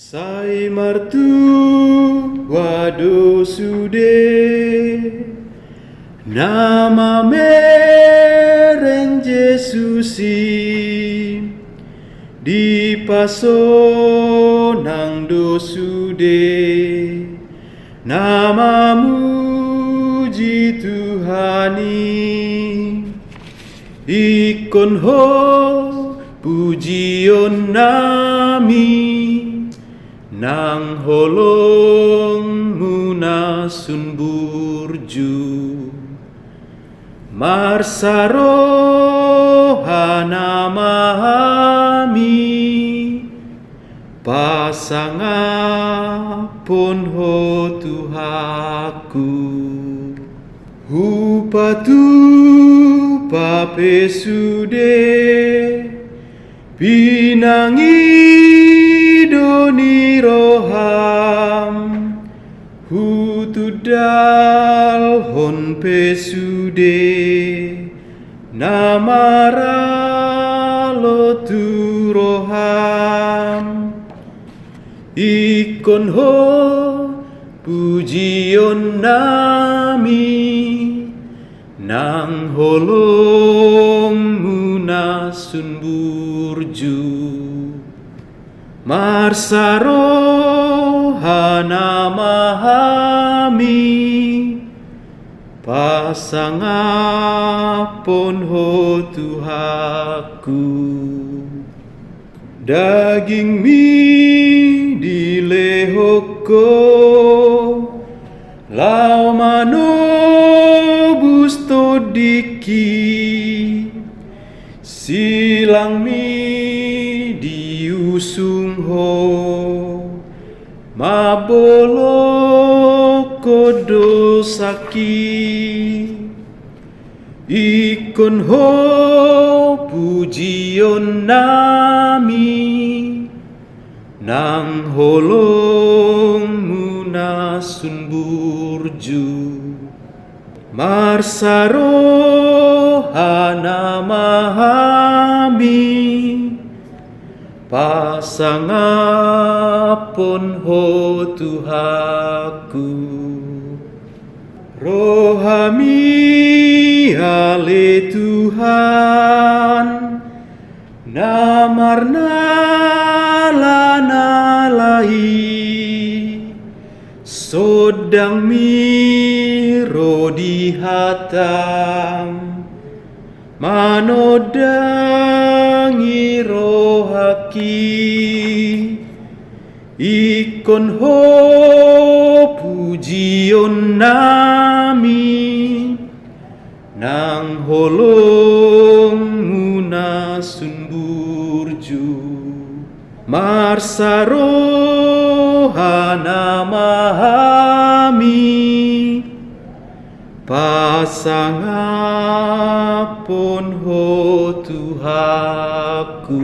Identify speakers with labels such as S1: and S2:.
S1: Sai martu wado sude nama mereng Jesusi di paso nang do sude namamu ji Tuhani ikon ho pujion nami nang holong munasun burju marsaro hanamahami pasangapon ho Tuhaku hupatu pape sude pinangi doni roham hutudal hon pesude namara lotu roham ikon ho pujion nami nang holong munasun burju marsaro hanamahami pasangapon ho Tuhaku daging mi dilehoko lau manobus todiki silang mi diusung ho mabolo kodo saki ikon ho pujion nami nang holong munasun burju marsaro hanamahami pasangapon ho Tuhaku rohami ale Tuhan namarna lanalai sodang miro di hatam manodangi rohaki ikon ho pujion nami nang holong munasun burju marsaro hanamahami pasangapon ho Tuhaku.